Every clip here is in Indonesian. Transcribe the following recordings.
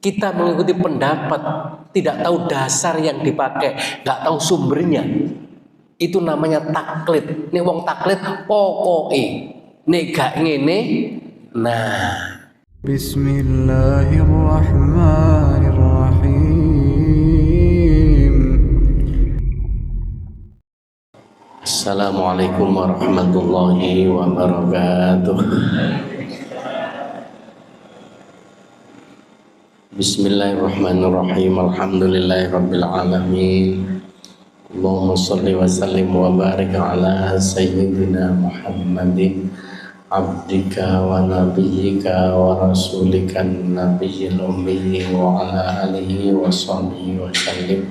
kita mengikuti pendapat, tidak tahu dasar yang dipakai, nggak tahu sumbernya, itu namanya taklid. Nek wong taklid pokoke nek gak ngene, nah. Bismillahirrahmanirrahim. Assalamualaikum warahmatullahi wabarakatuh. Bismillahirrahmanirrahim. Alhamdulillahirabbil alamin. Allahumma shalli wa sallim wa barik ala sayyidina Muhammadin abdika wa nabiyyika wa rasulika nabiyil ummi wa ala alihi wa sahbihi wa sallim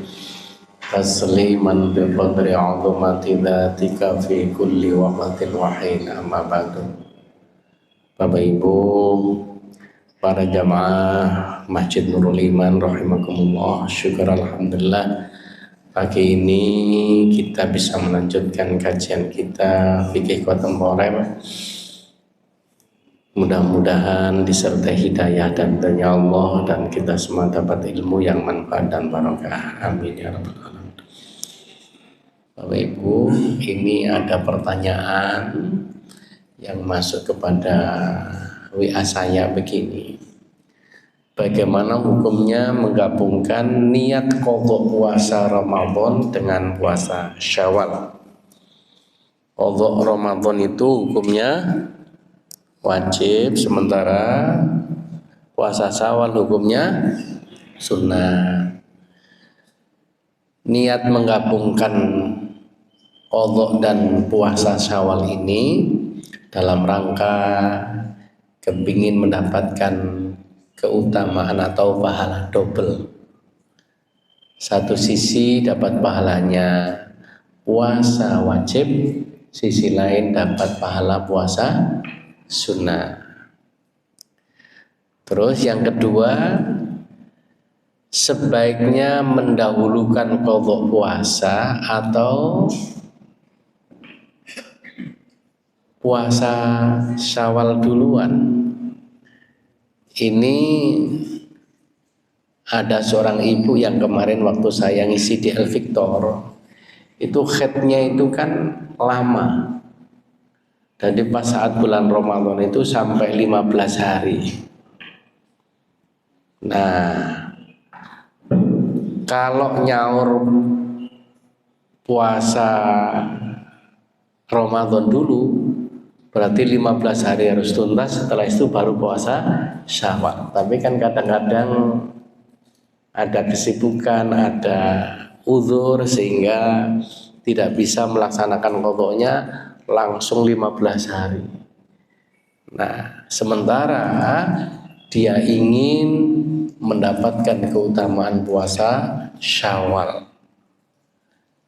tasliman bi qadri 'azamati dzatika fi kulli waqtin wa hin. Amma ba'du. Bapak Ibu, para jamaah Masjid Nurul Iman rahimakumullah, syukur alhamdulillah pagi ini kita bisa melanjutkan kajian kita fikih kontemporer. Mudah-mudahan disertai hidayah dan ridha Allah dan kita semua dapat ilmu yang manfaat dan barokah. Amin ya rabbal alamin. Bapak Ibu, ini ada pertanyaan yang masuk kepada WA saya begini. Bagaimana hukumnya menggabungkan niat qadha puasa Ramadan dengan puasa Syawal? Qadha Ramadan itu hukumnya wajib, sementara puasa Syawal hukumnya sunnah. Niat menggabungkan qadha dan puasa Syawal ini dalam rangka kepingin mendapatkan keutamaan atau pahala double. Satu sisi dapat pahalanya puasa wajib, sisi lain dapat pahala puasa sunnah. Terus yang kedua, sebaiknya mendahulukan qadha puasa atau puasa Syawal duluan. Ini ada seorang ibu yang kemarin waktu saya ngisi di El Victor, itu haidnya itu kan lama. Jadi pas saat bulan Ramadan itu sampai 15 hari. Nah, kalau nyaur puasa Ramadan dulu, berarti 15 hari harus tuntas, setelah itu baru puasa Syawal. Tapi kan kadang-kadang ada kesibukan, ada uzur sehingga tidak bisa melaksanakan qadhanya langsung 15 hari. Nah, sementara dia ingin mendapatkan keutamaan puasa Syawal.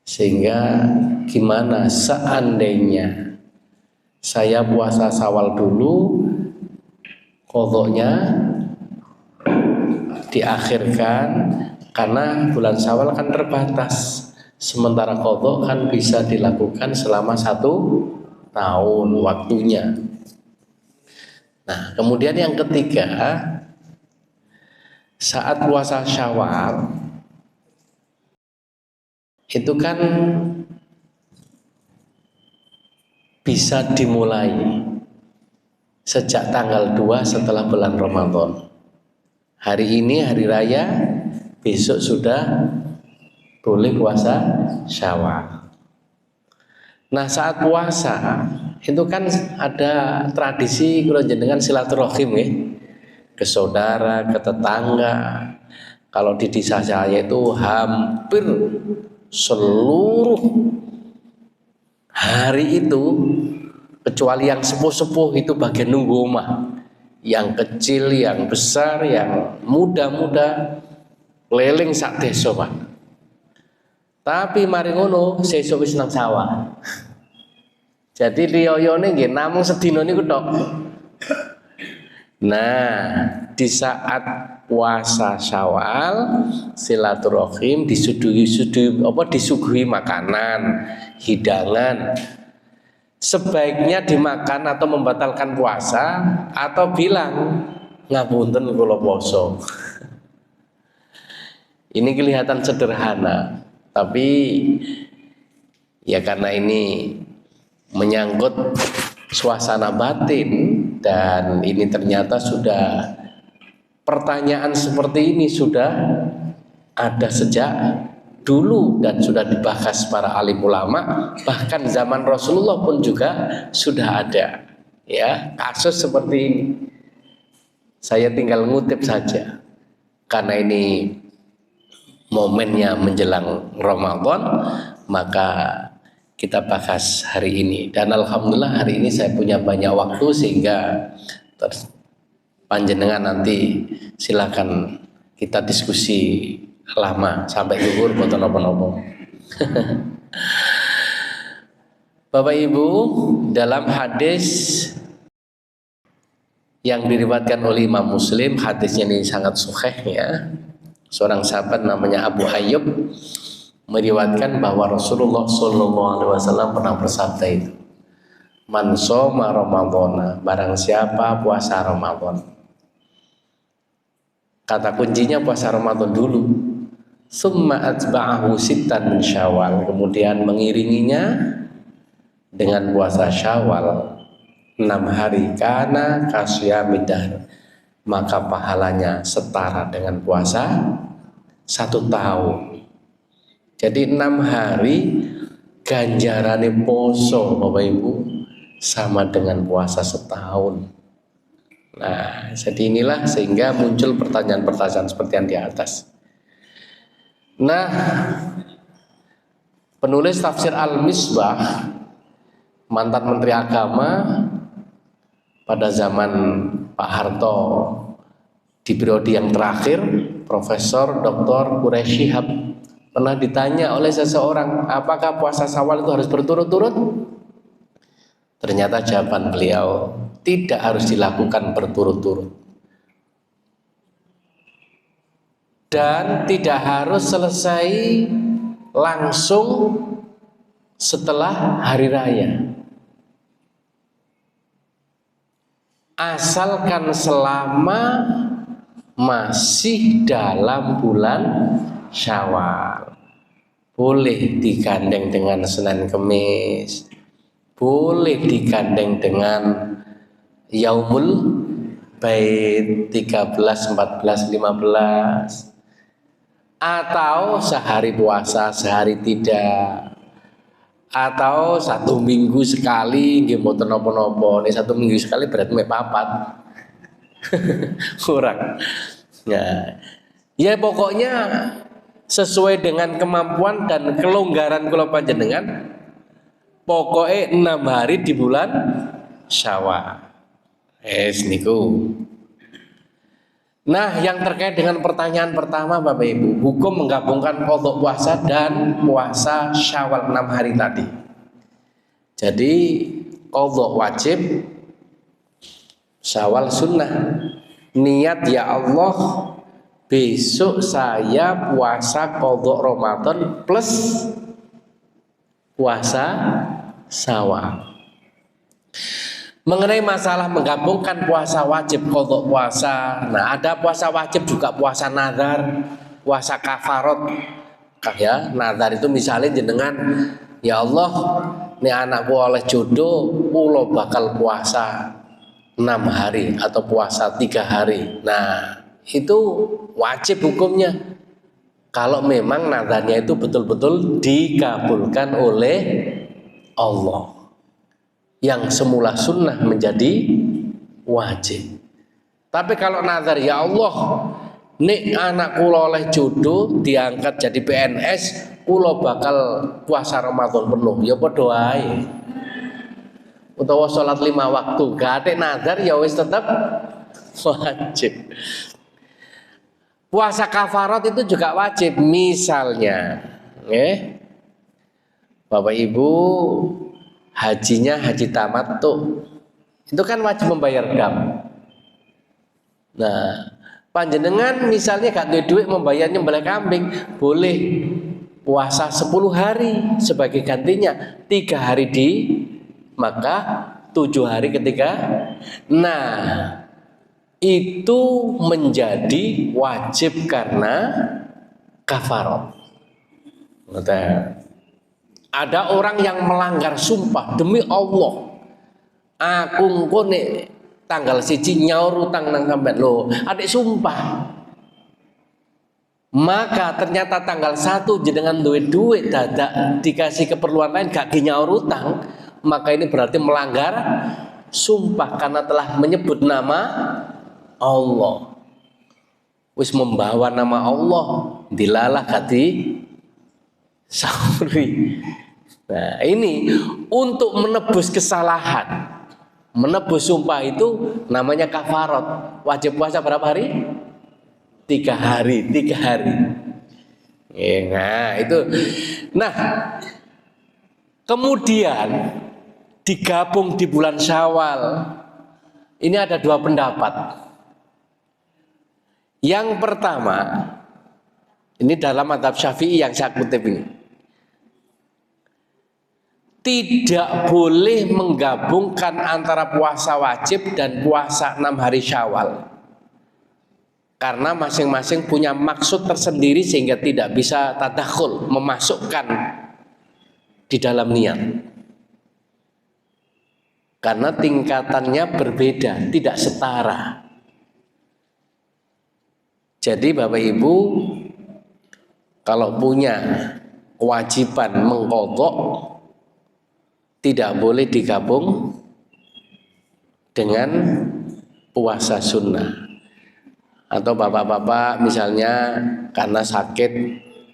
Sehingga gimana seandainya saya puasa Syawal dulu, qadhanya diakhirkan karena bulan Syawal kan terbatas, sementara qadha kan bisa dilakukan selama 1 tahun waktunya. Nah, kemudian yang ketiga, saat puasa Syawal itu kan bisa dimulai sejak tanggal 2 setelah bulan Ramadan. Hari ini hari raya, besok sudah boleh puasa Syawal. Nah, saat puasa itu kan ada tradisi kalau jenengan silaturahim ya, ke saudara, ke tetangga. Kalau di desa saya itu hampir seluruh hari itu, kecuali yang sepuh-sepuh itu bagian nunggu omah. Yang kecil, yang besar, yang muda-muda keliling sak desa, Pak. Tapi mari ngono sesuk wis nang sawah. Jadi riyoyone nggih namung sedina niku tok. Nah, di saat puasa Syawal silaturahim disuguhi makanan, hidangan. Sebaiknya dimakan atau membatalkan puasa atau bilang ngapunten kula poso. Ini kelihatan sederhana, tapi ya karena ini menyangkut suasana batin, dan ini ternyata sudah, pertanyaan seperti ini sudah ada sejak dulu dan sudah dibahas para alim ulama, bahkan zaman Rasulullah pun juga sudah ada ya kasus seperti ini. Saya tinggal ngutip saja karena ini momennya menjelang Ramadan, maka kita bahas hari ini. Dan alhamdulillah hari ini saya punya banyak waktu, sehingga panjenengan nanti silakan kita diskusi lama sampai zuhur boten napa-napa. Bapak Ibu, dalam hadis yang diriwayatkan oleh Imam Muslim, hadisnya ini sangat sahih ya. Seorang sahabat namanya Abu Ayyub meriwayatkan bahwa Rasulullah SAW pernah bersabda itu, man shoma Ramadhana, barang siapa puasa Ramadan. Kata kuncinya puasa Ramadan dulu. Summa atba'ahu sittan min Syawal, kemudian mengiringinya dengan puasa Syawal 6 hari, kana kasyamidahr, maka pahalanya setara dengan puasa 1 tahun. Jadi 6 hari ganjarane poso Bapak Ibu sama dengan puasa setahun. Nah, jadi inilah sehingga muncul pertanyaan-pertanyaan seperti yang di atas. Nah, penulis tafsir Al-Misbah, mantan Menteri Agama pada zaman Pak Harto di periode yang terakhir, Profesor Dr. Quraish Shihab, pernah ditanya oleh seseorang, apakah puasa Syawal itu harus berturut-turut? Ternyata jawaban beliau, tidak harus dilakukan berturut-turut. Dan tidak harus selesai langsung setelah hari raya. Asalkan selama masih dalam bulan Syawal. Boleh digandeng dengan Senin Kemis, boleh digandeng dengan Yaumul Bait 13, 14, 15, atau sehari puasa sehari tidak, atau 1 minggu sekali nggih mboten napa-napa. Nek 1 minggu sekali berarti mek papat. Kurang. Nah, ya pokoknya sesuai dengan kemampuan dan kelonggaran kula panjenengan. Pokoknya 6 hari di bulan Syawal. Niku. Nah, yang terkait dengan pertanyaan pertama Bapak Ibu, hukum menggabungkan qadha puasa dan puasa Syawal 6 hari tadi. Jadi qadha wajib, Syawal sunnah. Niat ya Allah, besok saya puasa qadha Ramadan plus puasa Syawal. Mengenai masalah menggabungkan puasa wajib qadha puasa, nah ada puasa wajib juga puasa nazar, puasa kafarot. Ya, nazar itu misalnya jenengan, ya Allah, nih anakku oleh jodoh, kula bakal puasa 6 hari atau puasa 3 hari. Nah, itu wajib hukumnya. Kalau memang nazarnya itu betul-betul dikabulkan oleh Allah. Yang semula sunnah menjadi wajib. Tapi kalau nazar, ya Allah, nek anak kula oleh jodoh diangkat jadi PNS, kula bakal puasa Ramadan penuh, ya padha wae. Utawa salat 5 waktu, gate nazar ya wis tetap wajib. Puasa kafarat itu juga wajib, misalnya, Bapak Ibu hajinya haji tamattu, itu kan wajib membayar dam. Nah, panjenengan misalnya gak duwe duit membayar nyembelih kambing, boleh puasa 10 hari sebagai gantinya, 3 hari di Makkah, 7 hari ketika. Nah, itu menjadi wajib karena kafarat. Ada orang yang melanggar sumpah demi Allah. Aku engko nek tanggal 1 nyaur utang nang sampean lho, adik sumpah. Maka ternyata tanggal 1 jenengan duit dadak dikasih keperluan lain gak nyaur utang, maka ini berarti melanggar sumpah karena telah menyebut nama Allah. Wis membawa nama Allah dilalah kati sauri. Nah, ini untuk menebus kesalahan. Menebus sumpah itu namanya kafarat. Wajib puasa berapa hari? 3 hari. Ya, nah, itu. Nah, kemudian digabung di bulan Syawal. Ini ada 2 pendapat. Yang pertama, ini dalam mazhab Syafi'i yang saya kutip ini, tidak boleh menggabungkan antara puasa wajib dan puasa 6 hari Syawal, karena masing-masing punya maksud tersendiri sehingga tidak bisa tadakhul, memasukkan di dalam niat, karena tingkatannya berbeda, tidak setara. Jadi Bapak Ibu, kalau punya kewajiban mengqadha, tidak boleh digabung dengan puasa sunnah. Atau bapak-bapak misalnya karena sakit,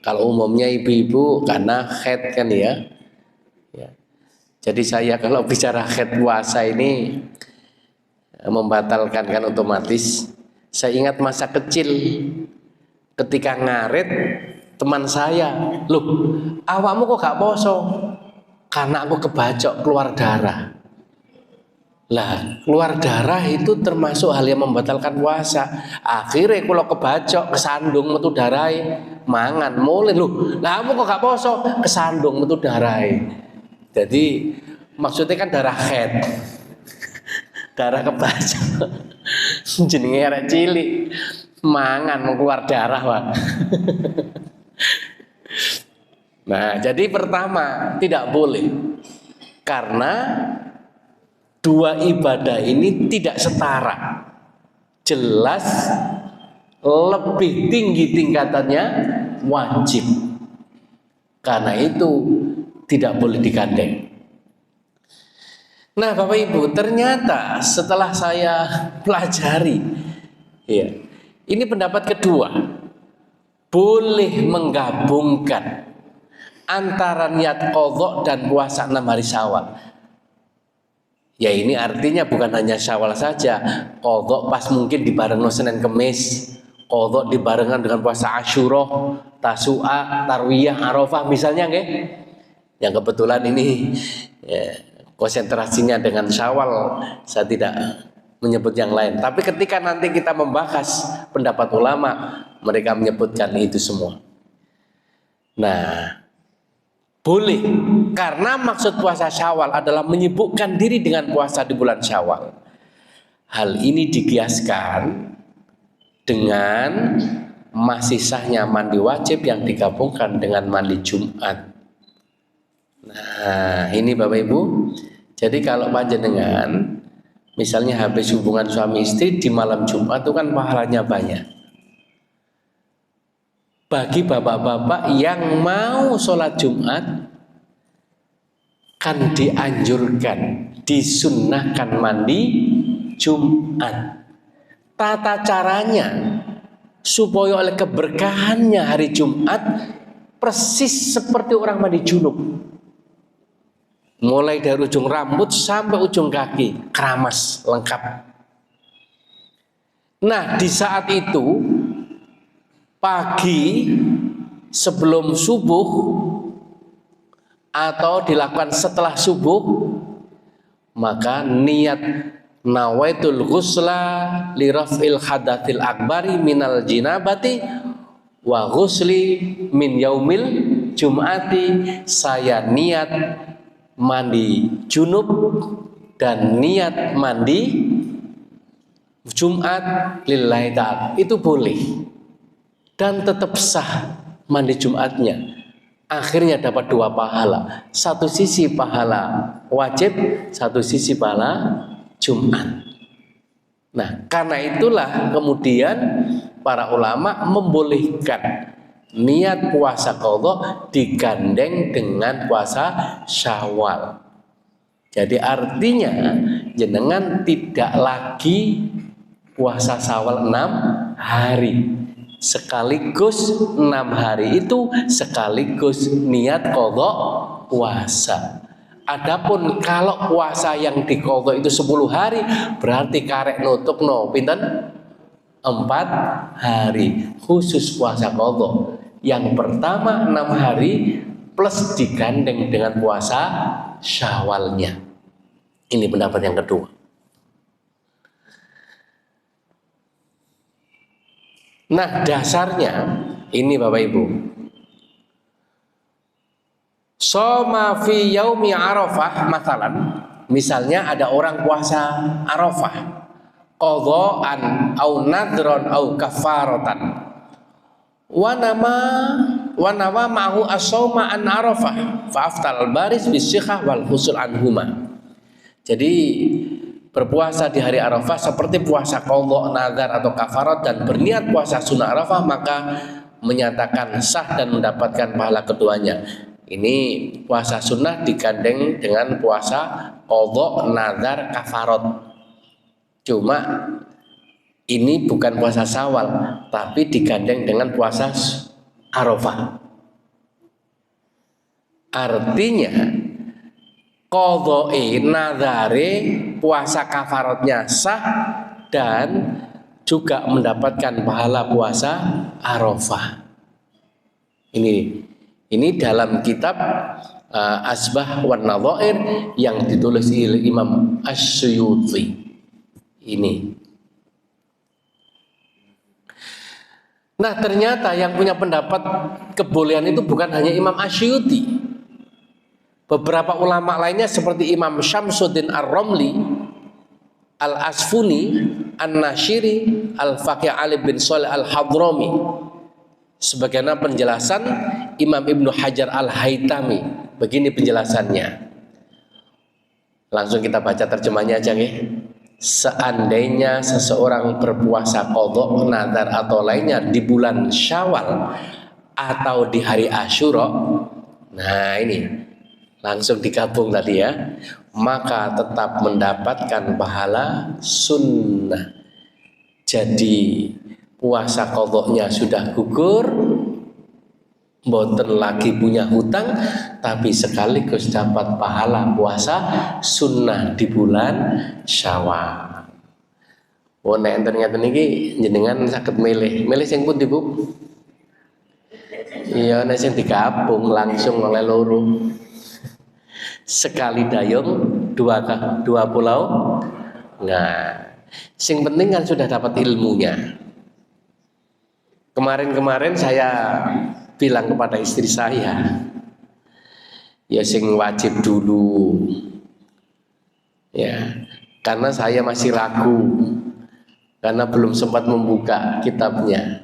kalau umumnya ibu-ibu karena haid kan ya. Jadi saya kalau bicara haid puasa ini membatalkan kan otomatis. Saya ingat masa kecil ketika ngarit teman saya, "Loh, awakmu kok gak poso?" "Karena aku kebacok keluar darah." Lah, keluar darah itu termasuk hal yang membatalkan puasa. Akhirnya kalau kebacok, kesandung metu darai, mangan mulai. "Loh, lah kamu kok gak poso?" "Kesandung metu darai." Jadi maksudnya kan darah haid. Darah kebacok. Jenenge arek cilik mangan mau keluar darah, Pak. Nah, jadi pertama tidak boleh, karena 2 ibadah ini tidak setara. Jelas lebih tinggi tingkatannya wajib. Karena itu tidak boleh digandeng. Nah, Bapak Ibu, ternyata setelah saya pelajari, ya, ini pendapat kedua, boleh menggabungkan antara niat qadha dan puasa 6 hari Syawal. Ya, ini artinya bukan hanya Syawal saja, qadha pas mungkin dibarengno Senin Kemis, qadha dibarengan dengan puasa Asyura, Tasu'a, Tarwiyah, Arafah misalnya, nggih. Yang kebetulan ini ya, konsentrasinya dengan Syawal, saya tidak menyebut yang lain. Tapi ketika nanti kita membahas pendapat ulama, mereka menyebutkan itu semua. Nah, boleh, karena maksud puasa Syawal adalah menyibukkan diri dengan puasa di bulan Syawal. Hal ini dikiaskan dengan masih sahnya mandi wajib yang digabungkan dengan mandi Jumat. Nah, ini Bapak Ibu. Jadi kalau panjenengan misalnya habis hubungan suami istri di malam Jumat itu kan pahalanya banyak. Bagi bapak-bapak yang mau sholat Jumat kan dianjurkan, disunnahkan mandi Jumat. Tata caranya supaya oleh keberkahannya hari Jumat persis seperti orang mandi junub. Mulai dari ujung rambut sampai ujung kaki keramas lengkap. Nah, di saat itu pagi sebelum subuh atau dilakukan setelah subuh, maka niat nawaitul ghusla li raf'il hadatsil akbari minal jinabati wa ghusli min yaumil jum'ati. Saya niat mandi junub dan niat mandi Jumat lillahi ta'ala. Itu boleh dan tetap sah mandi Jumatnya, akhirnya dapat 2 pahala. Satu sisi pahala wajib, satu sisi pahala Jumat. Nah, karena itulah kemudian para ulama membolehkan niat puasa qadha digandeng dengan puasa Syawal. Jadi artinya jenengan tidak lagi puasa Syawal 6 hari. Sekaligus 6 hari itu sekaligus niat qadha puasa. Adapun kalau puasa yang diqadha itu 10 hari berarti karek nutup pinten 4 hari khusus puasa qadha. Yang pertama 6 hari plus digandeng dengan puasa Syawalnya. Ini pendapat yang kedua. Nah, dasarnya ini Bapak Ibu. Soma fi yaumi Arafah masalan, misalnya ada orang puasa Arafah, qadhaan au nadron au kafaratan. Wa nama ma'hu as-sauma an Arafah fa aftal baris bisikhah wal husul anhuma. Jadi berpuasa di hari Arafah seperti puasa qadha, nazar atau kafarat dan berniat puasa sunnah Arafah maka menyatakan sah dan mendapatkan pahala keduanya. Ini puasa sunnah digandeng dengan puasa qadha, nazar, kafarat. Cuma ini bukan puasa Syawal, tapi digandeng dengan puasa Arafah. Artinya qadha'i, nazare, puasa kafaratnya sah dan juga mendapatkan pahala puasa Arafah. Ini dalam kitab Asbah wan Nadhair yang ditulis oleh Imam Asy-Syuyuti. Ini. Nah, ternyata yang punya pendapat kebolehan itu bukan hanya Imam Asy-Syuyuti. Beberapa ulama lainnya seperti Imam Syamsuddin Ar-Ramli, Al-Asfuni, An-Nashiri, Al-Faqih Ali bin Shalih Al-Hadrami. Sebagaimana penjelasan Imam Ibnu Hajar Al-Haytami. Begini penjelasannya. Langsung kita baca terjemahnya aja nggih. Seandainya seseorang berpuasa qadha, nazar atau lainnya di bulan Syawal atau di hari Asyura, nah ini langsung digabung tadi ya, maka tetap mendapatkan pahala sunnah. Jadi puasa qadha-nya sudah gugur, mboten lagi punya hutang, tapi sekaligus dapat pahala puasa sunnah di bulan Syawal. Oh, nek enten ngeten iki jenengan saged milih sing pundi, Bu? Iya, nek sing digabung langsung oleh loro. Sekali dayung dua pulau. Nah, sing penting kan sudah dapat ilmunya. Kemarin saya bilang kepada istri saya, ya sing wajib dulu, ya, karena saya masih ragu, karena belum sempat membuka kitabnya.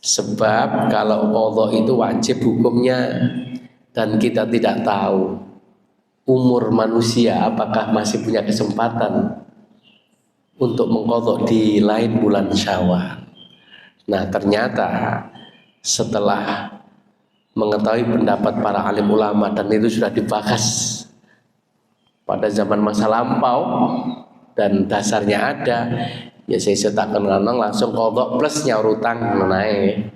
Sebab kalau qadha itu wajib hukumnya dan kita tidak tahu umur manusia apakah masih punya kesempatan untuk mengqadha di lain bulan Syawal. Nah, ternyata setelah mengetahui pendapat para alim ulama dan itu sudah dibahas pada zaman masa lampau dan dasarnya ada, ya saya setakkan langsung qadha plus nyaur utang menaik.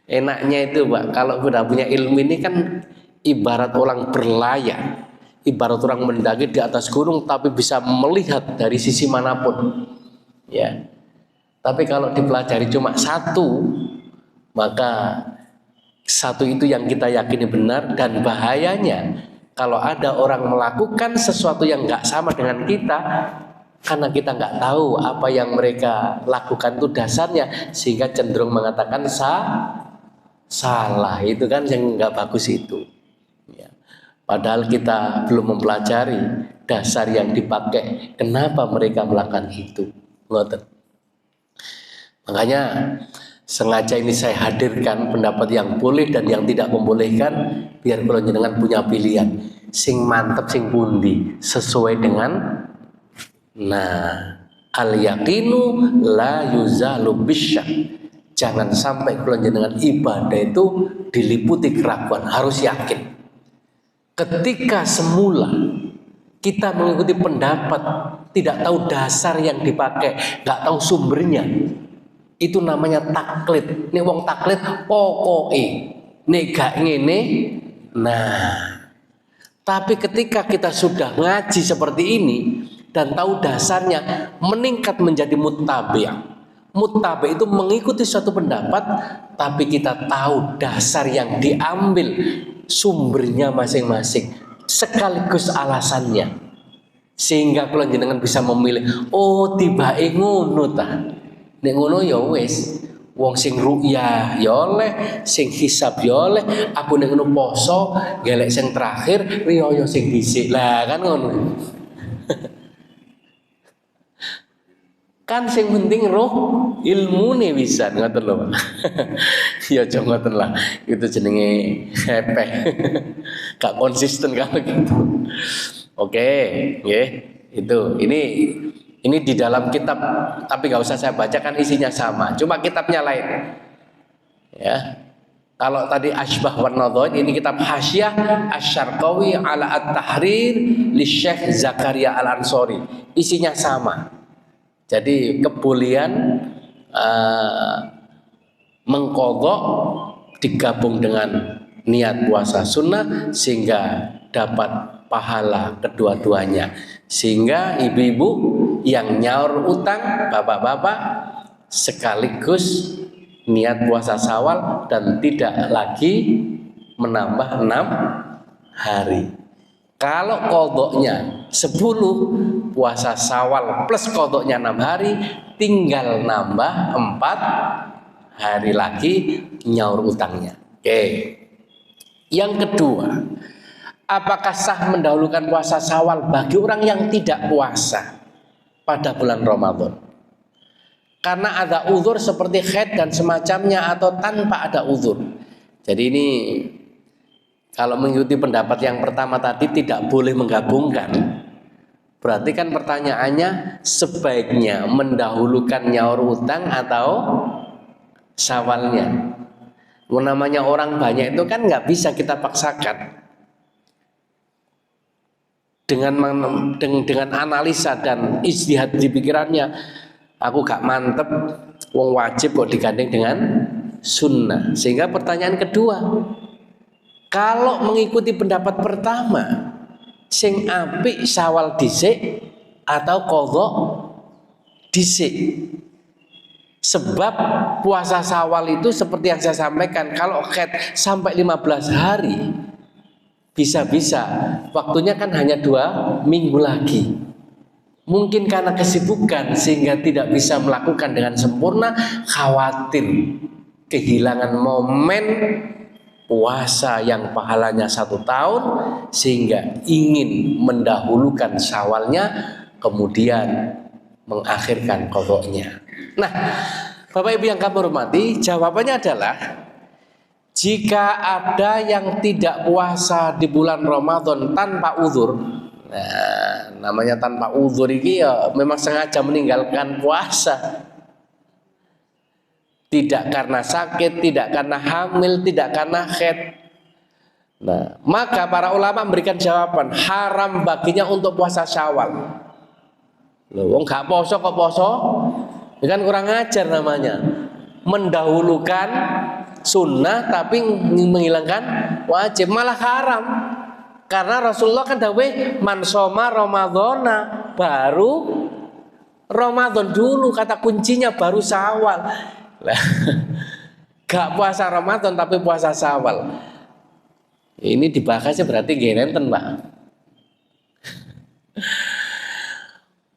Enaknya itu Pak, kalau sudah punya ilmu ini kan ibarat orang berlayar, ibarat orang mendaki di atas gunung tapi bisa melihat dari sisi manapun, ya. Tapi kalau dipelajari cuma satu, maka satu itu yang kita yakini benar. Dan bahayanya kalau ada orang melakukan sesuatu yang nggak sama dengan kita, karena kita nggak tahu apa yang mereka lakukan itu dasarnya, sehingga cenderung mengatakan salah. Itu kan yang nggak bagus itu, ya. Padahal kita belum mempelajari dasar yang dipakai, kenapa mereka melakukan itu. Makanya sengaja ini saya hadirkan pendapat yang boleh dan yang tidak membolehkan, biar kula jenengan punya pilihan sing mantep sing pundi sesuai dengan al yaqinu la yuzalu bisyak. Jangan sampai kula jenengan ibadah itu diliputi keraguan, harus yakin. Ketika semula kita mengikuti pendapat tidak tahu dasar yang dipakai, nggak tahu sumbernya, itu namanya taklid. Nek wong taklid pokoke nek gak ngene. Nah, tapi ketika kita sudah ngaji seperti ini dan tahu dasarnya, meningkat menjadi muttabi'. Muttabi' itu mengikuti suatu pendapat tapi kita tahu dasar yang diambil, sumbernya masing-masing sekaligus alasannya, sehingga kula jenengan bisa memilih. Oh, tibake ngono ta. Nek ngono ya wis, wong sing ru'yah ya oleh, sing hisab ya oleh, aku nek ngono poso gelek sing terakhir riyo sing dhisik. Lah kan ngono. Kan sing penting roh ilmune wisan, ngoten lho. Ya aja ngoten lah. Itu jenenge hepeh. Gak konsisten kalau gitu. Oke, nggih. Itu. Ini di dalam kitab, tapi gak usah saya bacakan, isinya sama. Cuma kitabnya lain. Ya. Kalau tadi Asbah wan Nadhair, ini kitab Hasyiah Asy-Syarqawi ala At-Tahrir li Syekh Zakaria Al-Ansori. Isinya sama. Jadi kebolehan mengqadha digabung dengan niat puasa sunnah sehingga dapat pahala kedua-duanya. Sehingga ibu-ibu yang nyaur utang, bapak-bapak sekaligus niat puasa Syawal dan tidak lagi menambah 6 hari. Kalau qadhanya 10, puasa Syawal plus qadhanya 6 hari, tinggal nambah 4 hari lagi nyaur utangnya. Oke. Yang kedua, apakah sah mendahulukan puasa Syawal bagi orang yang tidak puasa pada bulan Ramadan? Karena ada uzur seperti haid dan semacamnya atau tanpa ada uzur. Jadi ini kalau mengikuti pendapat yang pertama tadi tidak boleh menggabungkan. Berarti kan pertanyaannya sebaiknya mendahulukan nyaur utang atau Syawalnya. Namanya orang banyak itu kan nggak bisa kita paksakan. Dengan analisa dan ijtihad di pikirannya, aku gak mantep, wong wajib kok digandeng dengan sunnah. Sehingga pertanyaan kedua, kalau mengikuti pendapat pertama, sing apik Syawal dhisik atau qadha dhisik? Sebab puasa Syawal itu seperti yang saya sampaikan, kalau haid sampai 15 hari, bisa-bisa waktunya kan hanya 2 minggu lagi. Mungkin karena kesibukan sehingga tidak bisa melakukan dengan sempurna, khawatir kehilangan momen puasa yang pahalanya 1 tahun, sehingga ingin mendahulukan Syawalnya kemudian mengakhirkan qadhanya. Nah, Bapak Ibu yang kami hormati, jawabannya adalah jika ada yang tidak puasa di bulan Ramadan tanpa uzur, nah, namanya tanpa uzur ini ya memang sengaja meninggalkan puasa. Tidak karena sakit, tidak karena hamil, tidak karena haid. Nah, maka para ulama memberikan jawaban haram baginya untuk puasa Syawal. Loh, wong gak poso kok poso? Ini kan kurang ajar namanya. Mendahulukan sunnah tapi menghilangkan wajib, malah haram. Karena Rasulullah kan dawuh man shoma ramadhana, baru Ramadan dulu, kata kuncinya baru Syawal. Lah, gak puasa Ramadan tapi puasa Syawal. Ini dibahasnya berarti genenten, Pak.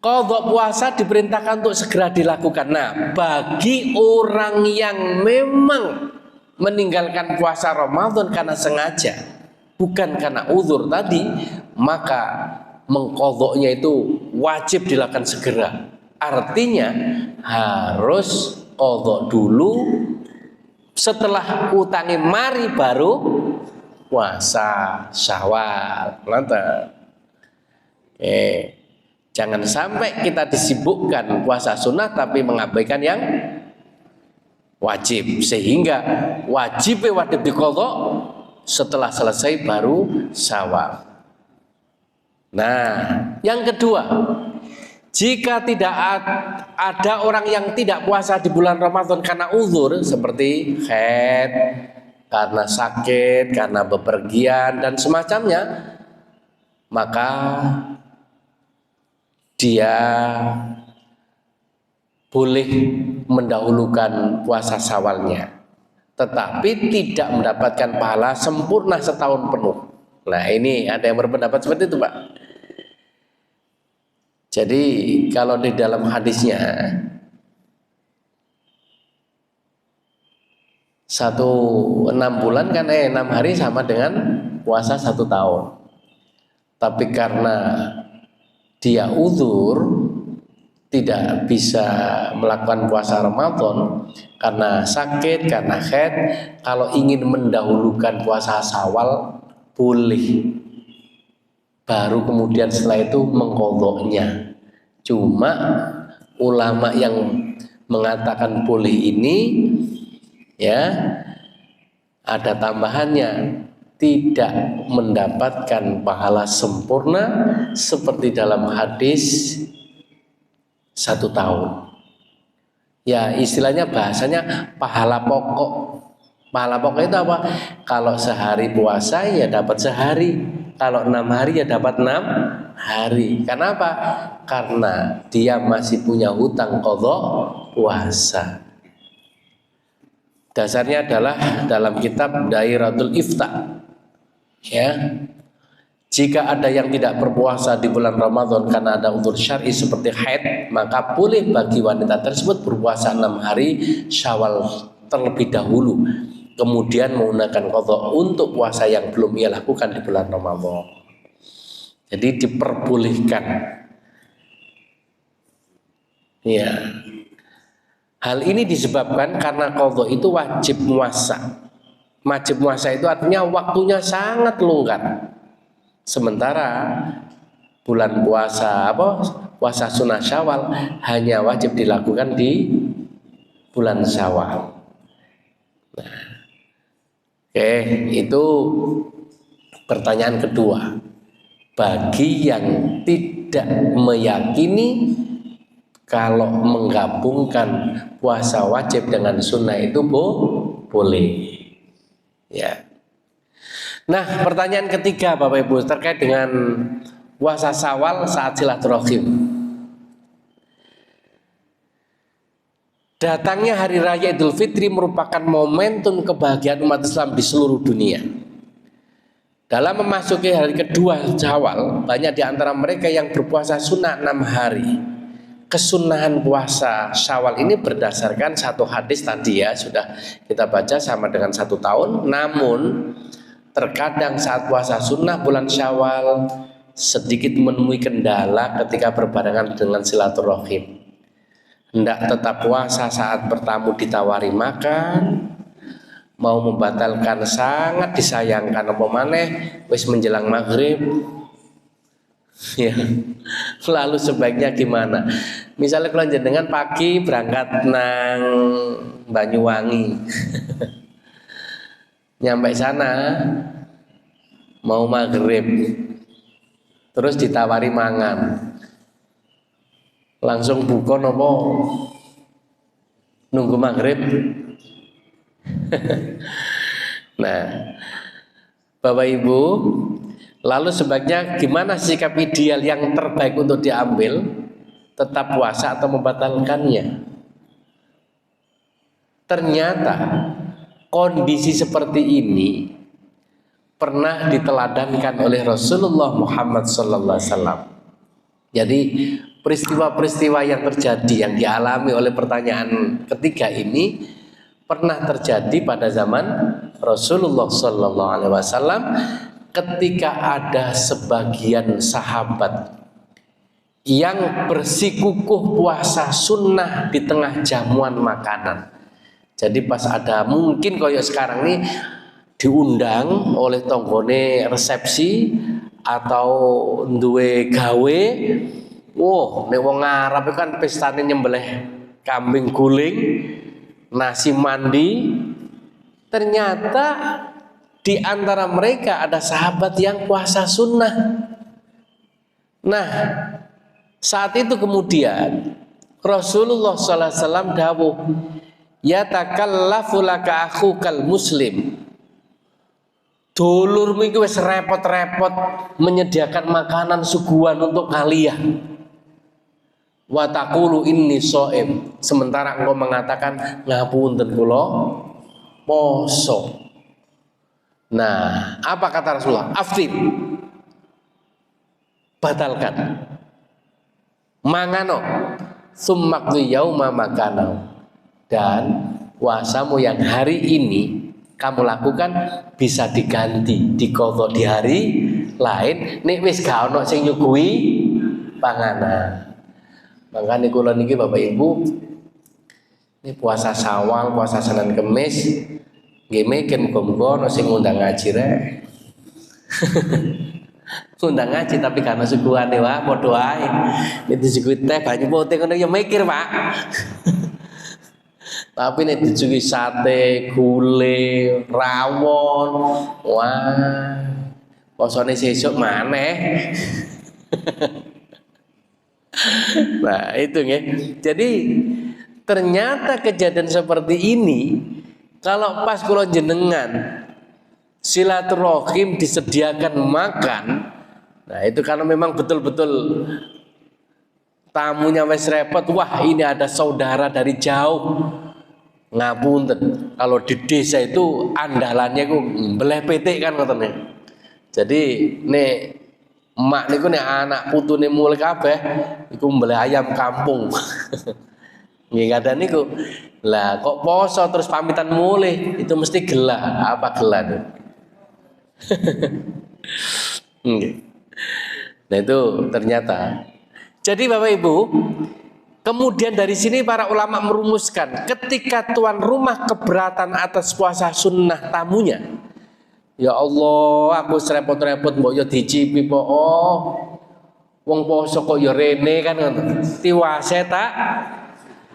Qadha puasa diperintahkan untuk segera dilakukan. Nah, bagi orang yang memang meninggalkan puasa Ramadan karena sengaja, bukan karena uzur tadi, maka mengqadhanya itu wajib dilakukan segera. Artinya harus qadha dulu setelah utangi mari baru puasa Syawal. Ngoten. Jangan sampai kita disibukkan puasa sunnah tapi mengabaikan yang wajib, sehingga wajib diqadha setelah selesai baru Syawal. Nah, yang kedua, jika tidak ada orang yang tidak puasa di bulan Ramadan karena uzur seperti haid, karena sakit, karena bepergian dan semacamnya, maka dia boleh mendahulukan puasa Syawalnya, tetapi tidak mendapatkan pahala sempurna setahun penuh. Nah, ini ada yang berpendapat seperti itu, Pak. Jadi kalau di dalam hadisnya 6 bulan kan 6 hari sama dengan puasa 1 tahun. Tapi karena dia uzur tidak bisa melakukan puasa Ramadan karena sakit, karena haid, kalau ingin mendahulukan puasa Syawal boleh, baru kemudian setelah itu mengqadhanya. Cuma ulama yang mengatakan boleh ini ya ada tambahannya, tidak mendapatkan pahala sempurna seperti dalam hadis 1 tahun. Ya istilahnya bahasanya pahala pokok. Pahala pokok itu apa? Kalau sehari puasa ya dapat sehari, kalau 6 hari ya dapat 6 hari. Kenapa? Karena dia masih punya hutang qadha puasa. Dasarnya adalah dalam kitab Dairatul Ifta. Ya, jika ada yang tidak berpuasa di bulan Ramadan karena ada udzur syar'i seperti haid, maka boleh bagi wanita tersebut berpuasa 6 hari Syawal terlebih dahulu, kemudian menggunakan qadha untuk puasa yang belum ia lakukan di bulan Ramadan. Jadi diperbolehkan. Ya. Hal ini disebabkan karena qadha itu wajib muasa. Wajib puasa itu artinya waktunya sangat longgar. Sementara bulan puasa puasa sunnah Syawal hanya wajib dilakukan di bulan Syawal. Nah, itu pertanyaan kedua. Bagi yang tidak meyakini kalau menggabungkan puasa wajib dengan sunnah itu boleh. Ya. Nah, pertanyaan ketiga Bapak Ibu terkait dengan puasa Syawal saat silaturahim. Datangnya hari raya Idul Fitri merupakan momentum kebahagiaan umat Islam di seluruh dunia. Dalam memasuki hari kedua Syawal, banyak di antara mereka yang berpuasa sunnah 6 hari. Kesunahan puasa Syawal ini berdasarkan satu hadis tadi ya, sudah kita baca sama dengan 1 tahun. Namun terkadang saat puasa sunnah bulan Syawal sedikit menemui kendala ketika berbarengan dengan silaturahim. Hendak tetap puasa saat bertamu ditawari makan, mau membatalkan sangat disayangkan apa maneh wis menjelang maghrib. Ya. Lalu sebaiknya gimana? Misalnya kalau jenengan pagi berangkat nang Banyuwangi. Nyampe sana mau maghrib, terus ditawari mangan, langsung buka nopo nunggu maghrib. Nah, Bapak Ibu, lalu sebaiknya gimana sikap ideal yang terbaik untuk diambil? Tetap puasa atau membatalkannya? Ternyata kondisi seperti ini pernah diteladankan oleh Rasulullah Muhammad SAW. Jadi peristiwa-peristiwa yang terjadi, yang dialami oleh pertanyaan ketiga ini pernah terjadi pada zaman Rasulullah SAW, ketika ada sebagian sahabat yang bersikukuh puasa sunnah di tengah jamuan makanan. Jadi pas ada mungkin koyo sekarang nih diundang oleh tonggone resepsi atau duwe gawe, wow, nek wong Arab itu kan pestane nyembelih kambing guling, nasi mandi. Ternyata di antara mereka ada sahabat yang puasa sunnah. Nah, saat itu kemudian Rasulullah sallallahu alaihi wasallam dawuh, ya takallafu laka akhukal muslim. Dulurmu iki wis repot-repot menyediakan makanan suguhan untuk kalian. Wa taqulu inni shaim. Sementara engkau mengatakan ngapunten kula poso. Nah, apa kata Rasulullah? Aftir. Batalkan. Mangano summakdu yauma makano. Dan puasamu yang hari ini kamu lakukan bisa diganti diqadha di hari lain nek wis gak ono sing nyuguhi panganan. Makanya kula niki Bapak Ibu, ini puasa Syawal, puasa Senin Kemis, nggih mikir muga-muga ono sing ngundang ngaji rek. Ngundang ngaji tapi gak ono suguhane wae padha wae. Nek disuguhi teh banyu putih ngono ya mikir, Pak. Tapi nek disuguhi sate, gule, rawon, wah, posone sesuk maneh. Nah, itu nggih. Jadi ternyata kejadian seperti ini kalau pas kula jenengan silaturahim disediakan makan, nah itu karena memang betul-betul tamunya wes repot, wah ini ada saudara dari jauh. Ngapunten, kalau di desa itu andalannya ku mbeleh petik kan ngoten. Jadi nek emak niku nek anak putune mulih kabeh iku mbeleh ayam kampung. Nggih kadang niku. Lah kok poso terus pamitan mulih itu mesti gelah, apa gelah itu? Nggih. Nah itu ternyata. Jadi Bapak Ibu, kemudian dari sini para ulama merumuskan ketika tuan rumah keberatan atas puasa sunnah tamunya, ya Allah, aku serepot-repot mbok yo dicipi po. Oh, wong poso kok yo rene kan ngono. Tiwase tak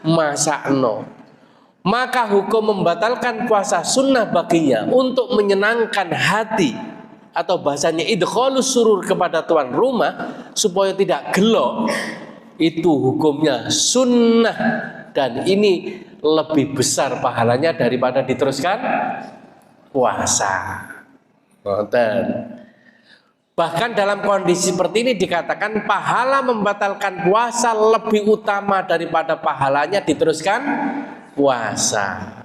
masakno. Maka hukum membatalkan puasa sunnah baginya untuk menyenangkan hati atau bahasanya idkhalus surur kepada tuan rumah supaya tidak gelo. Itu hukumnya sunnah dan ini lebih besar pahalanya daripada diteruskan puasa. Bahkan dalam kondisi seperti ini dikatakan pahala membatalkan puasa lebih utama daripada pahalanya diteruskan puasa.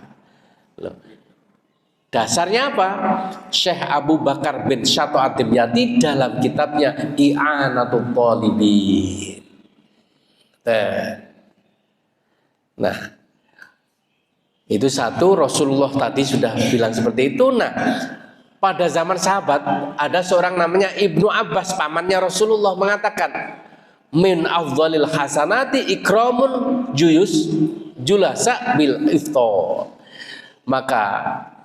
Loh. Dasarnya apa? Syekh Abu Bakar bin Syato At-Timyati dalam kitabnya I'anatul Talibin. Nah, itu satu, Rasulullah tadi sudah bilang seperti itu. Nah, pada zaman sahabat ada seorang namanya Ibnu Abbas, pamannya Rasulullah, mengatakan min afdhalil hasanati ikramun julasa bil iftar. Maka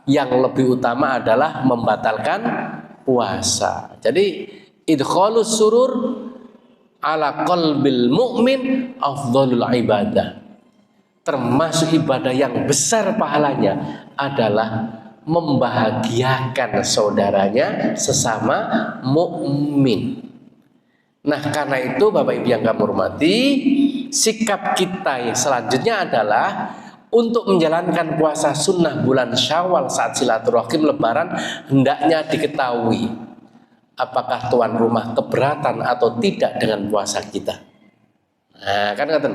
yang lebih utama adalah membatalkan puasa. Jadi idkhalus surur ala qalbil mu'min afdhalul ibadah. Termasuk ibadah yang besar pahalanya adalah membahagiakan saudaranya sesama mukmin. Nah, karena itu Bapak Ibu yang kami hormati, sikap kita yang selanjutnya adalah untuk menjalankan puasa sunnah bulan Syawal saat silaturahim lebaran hendaknya diketahui apakah tuan rumah keberatan atau tidak dengan puasa kita. Nah, kan ngaten.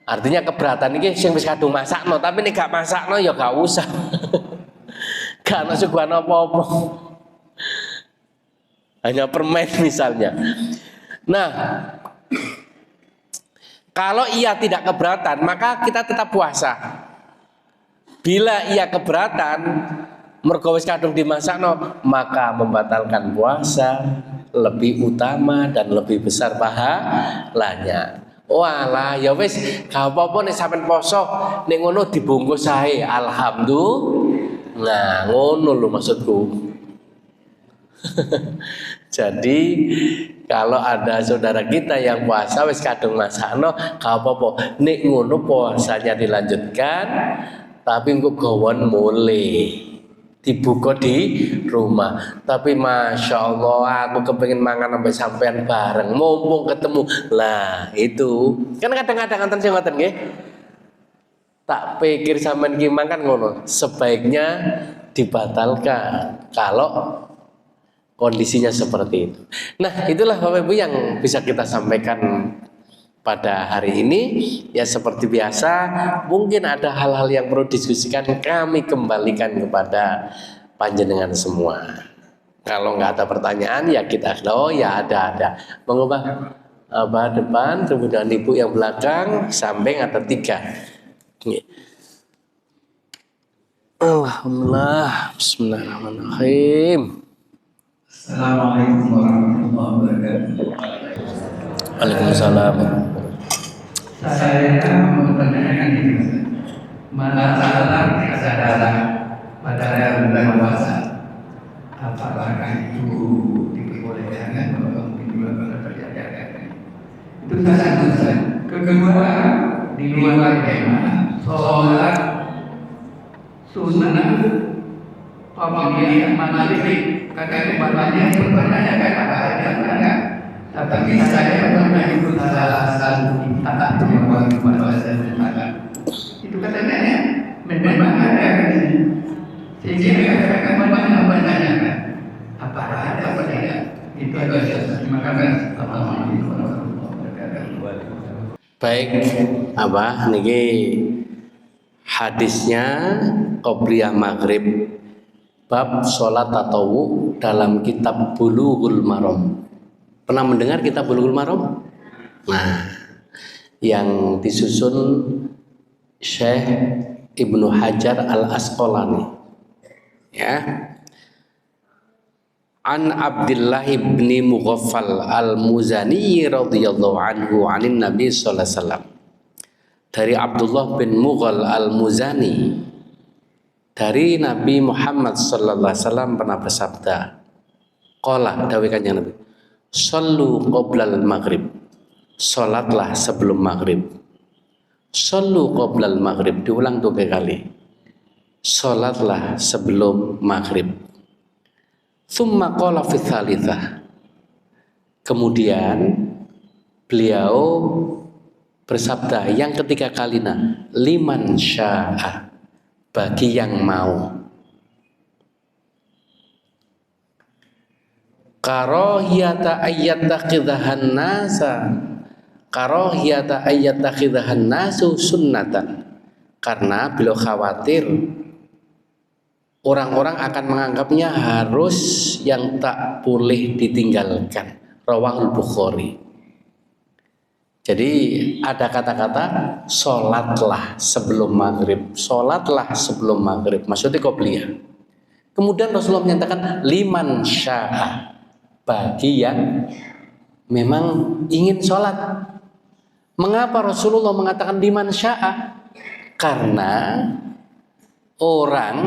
Artinya keberatan ini sing wis kadung masakno, tapi nek gak masakno ya gak usah. Gak ana suguhan apa-apa. Hanya permen misalnya. Nah, kalau ia tidak keberatan, maka kita tetap puasa. Bila ia keberatan, mergo wis kadung dimasakno, maka membatalkan puasa lebih utama dan lebih besar pahalanya. Walah, ya wis, gak apa-apa nek sampean poso, nek ngono dibungkus ae. Alhamdulillah. Nah, ngono lho maksudku. Jadi kalau ada saudara kita yang puasa wis kadung masakno, gak apa-apa. Nek ngono puasanya dilanjutkan, tapi engko gawon mulai dibuka di rumah. Tapi masya Allah, aku kepengen mangan sampai sampean bareng, mumpung ketemu. Lah itu kan kadang-kadang anten sing ngoten nggih. Tak pikir sampean ki mangan ngono, sebaiknya dibatalkan kalau kondisinya seperti itu. Nah, itulah Bapak Ibu yang bisa kita sampaikan pada hari ini. Ya seperti biasa, mungkin ada hal-hal yang perlu diskusikan, kami kembalikan kepada panjenengan semua. Kalau nggak ada pertanyaan ya kita ya ada. Mengubah Abah depan, kemudian Ibu yang belakang, samping atau tiga. Alhamdulillah, Bismillahirrahmanirrahim. Assalamualaikum warahmatullahi wabarakatuh. Waalaikumsalam. Saya mau bertanya ini, masalah kesadaran pada bulan puasa, apakah itu diperbolehkan atau tidak terjadi? Itu satu. Kedua, di luar jamaah, sholat sunnah pemilihan maghrib, kakek bapaknya bertanya apa? Tapi saya pernah ikut salah satu kitab yang wajib bahasa Indonesia. Itu katanya memang ada kan? Sehingga mereka mempertanyakan apa ada apa tidak. Itu aja. Terima kasih. Assalamualaikum warahmatullahi wabarakatuh. Baik, Abah niki hadisnya qobliyah maghrib bab sholat tatawu dalam kitab Bulughul Maram. Pernah mendengar kitab Bulughul Maram? Nah, yang disusun Syekh Ibnu Hajar Al-Asqalani. Ya. An Abdullah bin Mughaffal Al-Muzani radhiyallahu anhu anin Nabi sallallahu alaihi wasallam. Dari Abdullah bin Mughal Al-Muzani dari Nabi Muhammad sallallahu alaihi wasallam pernah bersabda. Qala dawuh Kanjeng Nabi, "Shallu qoblal maghrib." Salatlah sebelum maghrib. Shallu qoblal maghrib, diulang 3 kali. Salatlah sebelum maghrib. Tsumma qala fi tsalitsah. Kemudian beliau bersabda yang ketiga kalinya, liman syaa, bagi yang mau. Karahiyata ayyatakhidahan nasa, karahiyata ayyatakhidahan nasu sunnatan, karena beliau khawatir orang-orang akan menganggapnya harus yang tak boleh ditinggalkan. Rawahul Bukhari. Jadi ada kata-kata sholatlah sebelum maghrib, sholatlah sebelum maghrib, maksudnya qobliyah. Kemudian Rasulullah menyatakan liman syaa, bagi yang memang ingin sholat. Mengapa Rasulullah mengatakan liman syaa? Karena orang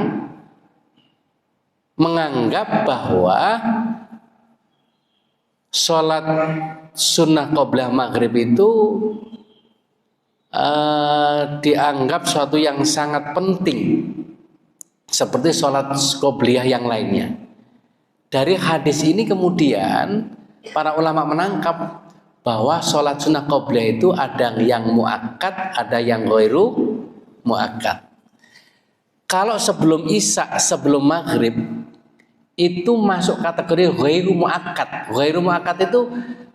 menganggap bahwa sholat sunnah qobliyah maghrib itu dianggap suatu yang sangat penting seperti sholat qobliyah yang lainnya. Dari hadis ini kemudian para ulama menangkap bahwa sholat sunnah qobliyah itu ada yang muakkad, ada yang ghairu muakkad. Kalau sebelum isya, sebelum maghrib itu masuk kategori ghairu muakkad. Ghairu muakkad itu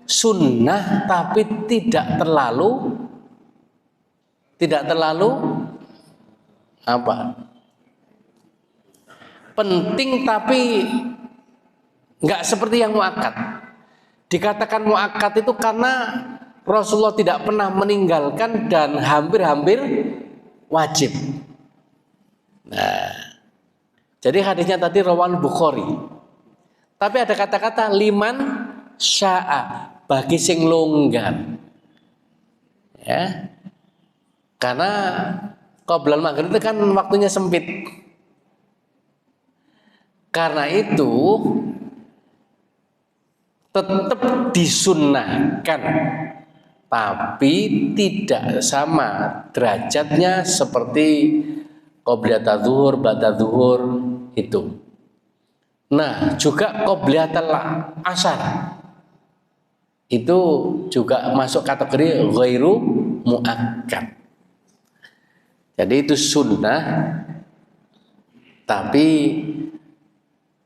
sunnah tapi tidak terlalu apa? Penting tapi nggak seperti yang muakkad. Dikatakan muakkad itu karena Rasulullah tidak pernah meninggalkan dan hampir-hampir wajib. Nah, jadi hadisnya tadi rawal Bukhari. Tapi ada kata-kata liman syaa, bagi sing longgar. Ya. Karena qoblal maghrib itu kan waktunya sempit. Karena itu tetap disunnahkan, tapi tidak sama derajatnya seperti qobliyat zuhur, ba'da zuhur itu. Nah, juga qobliyat asar itu juga masuk kategori ghairu muakkad. Jadi itu sunnah, tapi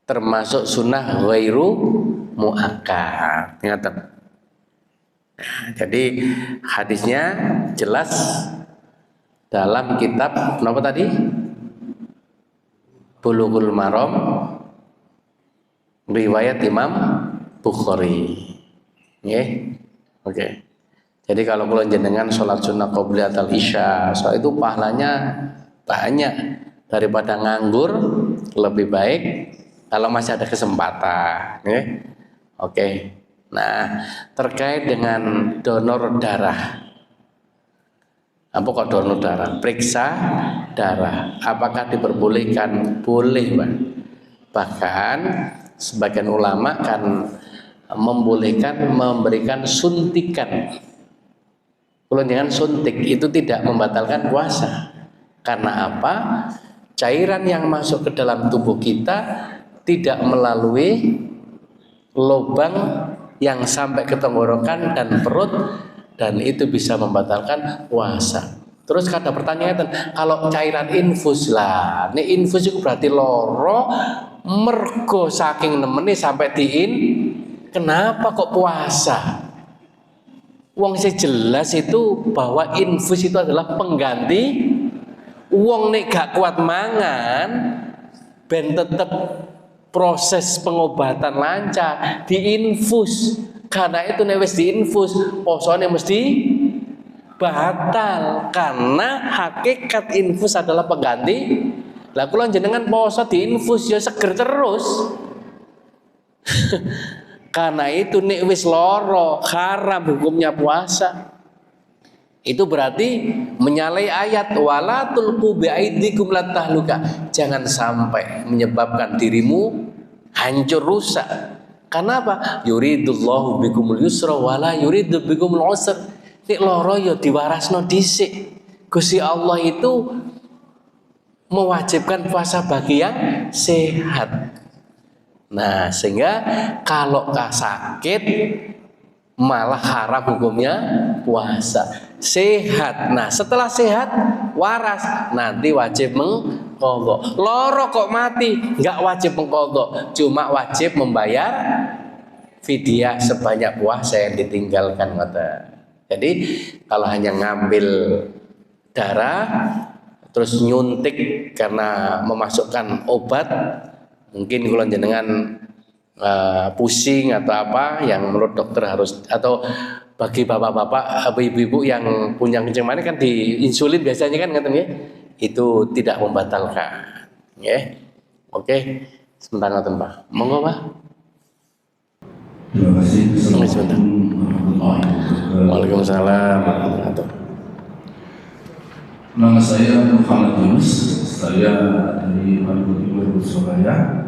termasuk sunnah ghairu muakkad. Ingat. Jadi hadisnya jelas dalam kitab apa tadi? Bulughul Maram riwayat Imam Bukhari. Oke. Jadi kalau kula jenengan sholat sunnah qobliyat al-isya, so itu pahalanya banyak daripada nganggur, lebih baik kalau masih ada kesempatan. Oke. Nah, terkait dengan donor darah. Apa kok donor darah? Periksa darah. Apakah diperbolehkan? Boleh, Pak. Bahkan sebagian ulama kan membolehkan memberikan suntikan. Kalau dengan suntik itu tidak membatalkan puasa. Karena apa? Cairan yang masuk ke dalam tubuh kita tidak melalui lubang yang sampai ke tenggorokan dan perut, dan itu bisa membatalkan puasa. Terus ada pertanyaan, kalau cairan infus lah, ini infus itu berarti loro mergo saking nemeni sampai diin, kenapa kok puasa? Wong sing jelas itu bahwa infus itu adalah pengganti. Wong nek gak kuat mangan ben tetep proses pengobatan lancar diinfus. Karena itu nek wis diinfus posone mesti batal, karena hakikat infus adalah pengganti. Lah kula jenengan poso diinfus ya seger terus. Karena itu nek wis loro haram hukumnya puasa. Itu berarti menyalahi ayat wala tulqu biaidikum latahluka. Jangan sampai menyebabkan dirimu hancur rusak. Karena apa? Yuridullahu bikumul yusra wala yuridu bikumul usra. Nek loro ya diwarasno dhisik. Gusti Allah itu mewajibkan puasa bagi yang sehat. Nah, sehingga kalau sakit malah haram hukumnya puasa. Sehat. Nah, setelah sehat waras, nanti wajib mengqadha. Loro kok mati, enggak wajib mengqadha, cuma wajib membayar fidyah sebanyak puasa yang ditinggalkan. Jadi kalau hanya ngambil darah terus nyuntik karena memasukkan obat, mungkin kalau jenengan pusing atau apa yang menurut dokter harus, atau bagi bapak-bapak, ibu-ibu yang punya kencing manis kan di insulin biasanya kan katanya, itu tidak membatalkan. Ya. Oke. Sebentar ngoten, Pak. Monggo, Pak. Terima kasih. Sebentar. Waalaikumsalam warahmatullahi wabarakatuh. Nama saya Muhammad Yunus. Saya dari Malioboro, Surabaya.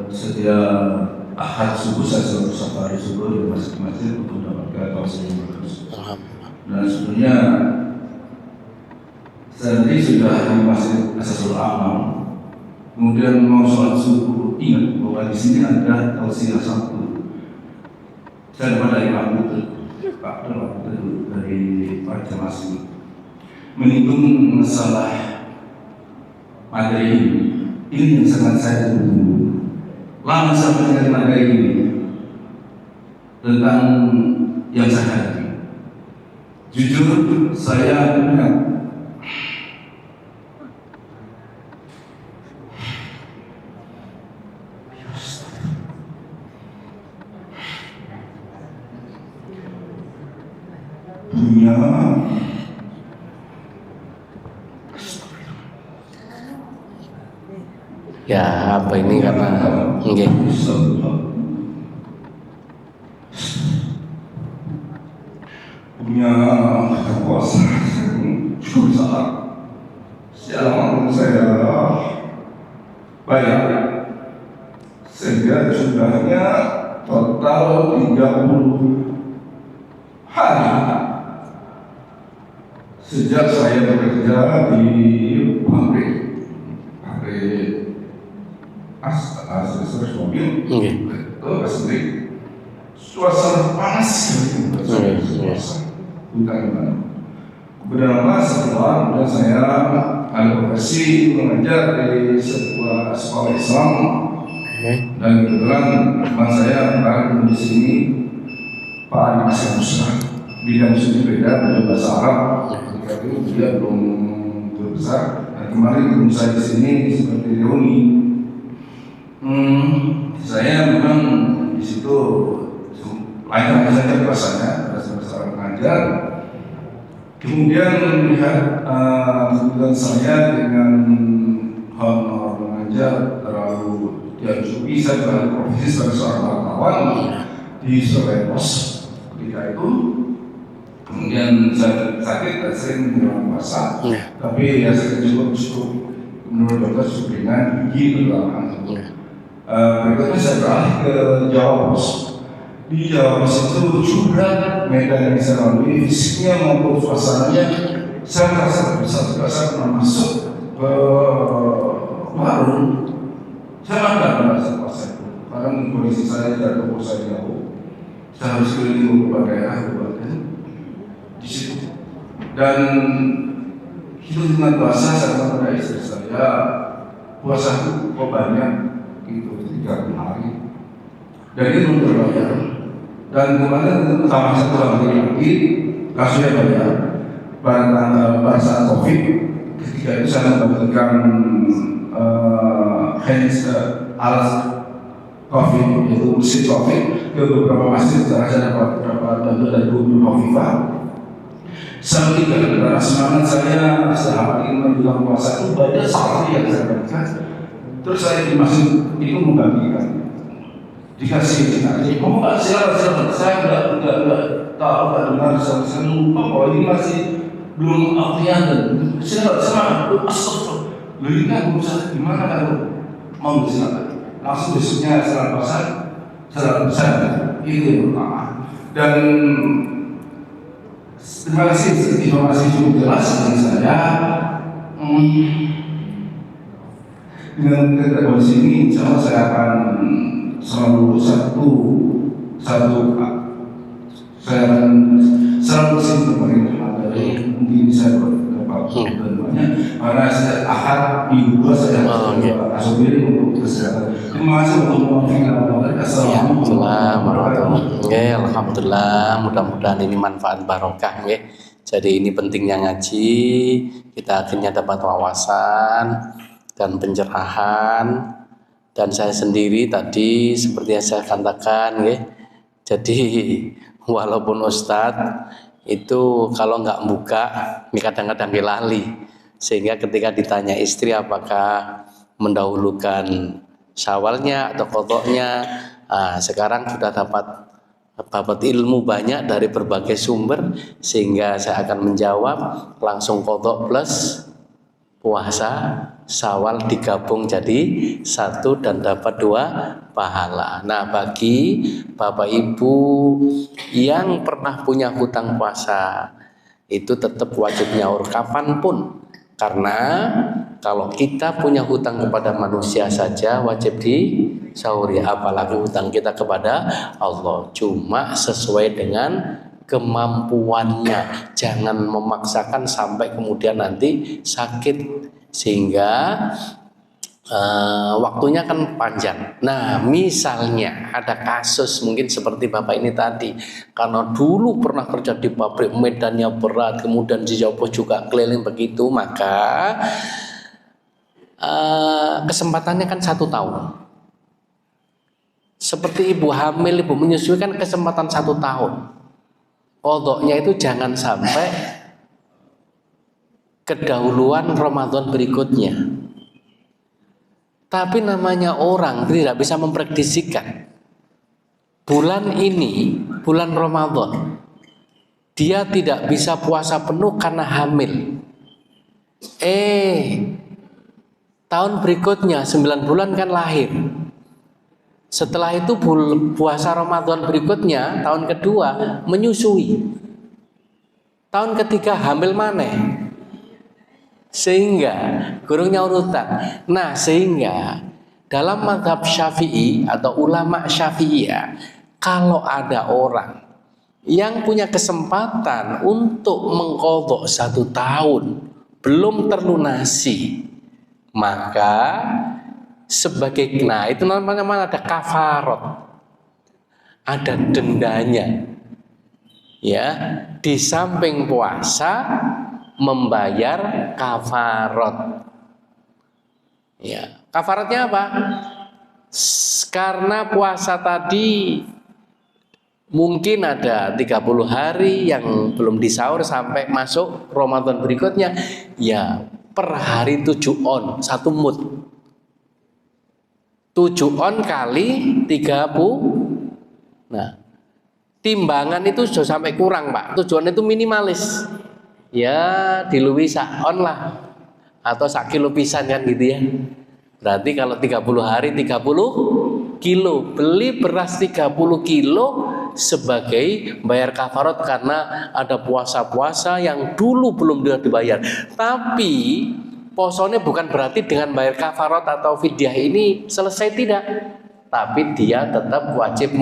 Setiap Ahad subuh saya selalu safari subuh di masjid-masjid untuk mendapatkan kaos yang bagus. Dan sebenarnya saya tadi sudah di masjid Asasul Amal, kemudian mau sholat subuh, ingat bahwa di sini ada tausiah satu. Saya dapat dari Pak Abdul dari Pak Jamasih menghitung masalah materi ini yang sangat saya tunggu. Lama saya mencari materi ini tentang yang saya hadapi. Jujur saya ingat punya Ya, apa ini karena nggih. punya kuasa cukup besar. Selama saya banyak, sehingga jumlahnya total 30 hari sejak saya bekerja di pabrik aksesoris mobil. Asli suasana panas Beberapa setelah dan saya ada profesi mengajar di sebuah sekolah Islam, dan kebetulan teman saya berada di sini Pak Adi Masya Musra, bidang studi beda bahasa Arab. Ketika itu dia belum terbesar, dan kemarin ketemu saya di sini seperti reuni. Saya memang di situ lain saja bahasanya, bahasa mengajar. Kemudian melihat kebetulan saya dengan honor mengajar terlalu diajubi, saya beralih profesi sebagai seorang wartawan di Surabaya Pos. Ketika itu, kemudian saya sakit dan sering menjelang puasa, tapi ya saya cukup menurut dokter cukup ringan, gigi berlalang. Berikutnya saya beralih ke Jawa Pos. Di Jawa Pos itu juga medan yang saya lalui, fisiknya maupun suasananya, saya merasa bisa saya pernah masuk ke warung. Saya tidak merasa puasa itu, karena kondisi saya dari toko saya jauh. Saya harus keliling beberapa daerah kabupaten di situ. Dan hidup dengan puasa saya kata pada istri saya, puasa itu kok banyak, itu 30 hari. Dan ini belum terbayar. Dan kemarin tambah satu lagi kasusnya banyak. Pada saat COVID, ketika itu saya mendapatkan alas COVID, yaitu mesin COVID ke beberapa masjid. Saya dapat beberapa bantuan dari Gubernur Khofifah. Sampai karena semangat saya saat ingin menjelang puasa itu banyak sekali yang saya berikan. Terus saya di masjid itu membagikan, dikasih kamu nggak silakan, saya nggak tahu, nggak dengar, saya lupa bahwa ini masih belum artian, dan silakan semangat, astagfirullah, lu ini kan berusaha gimana kalau mau silakan, langsung besoknya setelah puasa, setelah besar itu yang pertama. Dan terima kasih informasi cukup jelas dari saya. Dengan kondisi ini, insya Allah saya akan selalu saya akan selalu bersih pemerintah dari mungkin saya berdepannya, karena saya akan minggu saya asumsi untuk kesehatan. Terima kasih untuk Assalamualaikum warahmatullahi wabarakatuh. Alhamdulillah, mudah-mudahan ini manfaat barokah ya. Jadi ini pentingnya ngaji, kita akhirnya dapat wawasan dan pencerahan. Dan saya sendiri tadi seperti yang saya katakan ya, jadi walaupun Ustadz itu kalau nggak buka ini kadang-kadang lali, sehingga ketika ditanya istri apakah mendahulukan syawalnya atau qodoknya, sekarang sudah dapat ilmu banyak dari berbagai sumber, sehingga saya akan menjawab langsung qodok plus puasa Syawal digabung jadi satu dan dapat 2 pahala. Nah, bagi Bapak Ibu yang pernah punya hutang puasa, itu tetap wajib nyaur kapanpun. Karena kalau kita punya hutang kepada manusia saja wajib disauri, apalagi hutang kita kepada Allah. Cuma sesuai dengan kemampuannya, jangan memaksakan sampai kemudian nanti sakit, sehingga waktunya kan panjang. Nah, misalnya ada kasus mungkin seperti Bapak ini tadi, karena dulu pernah kerja di pabrik, medannya berat, kemudian di Jawa Pos juga keliling begitu, maka kesempatannya kan 1 tahun. Seperti ibu hamil, ibu menyusui kan kesempatan 1 tahun. Qodoknya itu jangan sampai kedahuluan Ramadan berikutnya. Tapi namanya orang tidak bisa memprediksikan. Bulan ini, bulan Ramadan, dia tidak bisa puasa penuh karena hamil. Tahun berikutnya 9 bulan kan lahir. Setelah itu puasa Ramadan berikutnya, tahun kedua menyusui. Tahun ketiga hamil maneh. Sehingga gurungnya urutan. Nah, sehingga dalam mazhab Syafi'i atau ulama Syafi'iyah, kalau ada orang yang punya kesempatan untuk mengqadha 1 tahun belum terlunasi, maka sebagai itu namanya ada kafarat, ada dendanya. Ya, di samping puasa membayar kafarat. Ya, kafaratnya apa? Karena puasa tadi mungkin ada 30 hari yang belum disahur sampai masuk Ramadan berikutnya, ya per hari 7 on, 1 mud. 7 on kali 30. Nah, timbangan itu sudah sampai kurang, Pak. Tujuan itu minimalis. Ya, diluwi sak on lah. Atau sak kilo pisan kan gitu ya. Berarti kalau 30 hari 30 kilo. Beli beras 30 kilo sebagai bayar kafarat karena ada puasa-puasa yang dulu belum dibayar. Tapi posone bukan berarti dengan bayar kafarat atau fidyah ini selesai, tidak. Tapi dia tetap wajib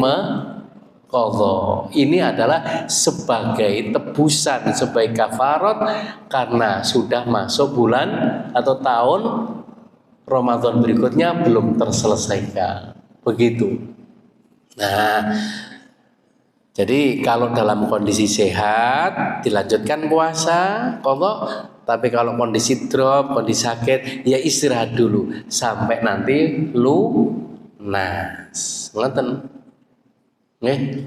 qadha. Ini adalah sebagai tebusan, sebagai kafarat karena sudah masuk bulan atau tahun Ramadan berikutnya belum terselesaikan. Begitu. Nah, jadi kalau dalam kondisi sehat dilanjutkan puasa qadha, tapi kalau kondisi drop, kondisi sakit, ya istirahat dulu sampai nanti lunas. Ngoten.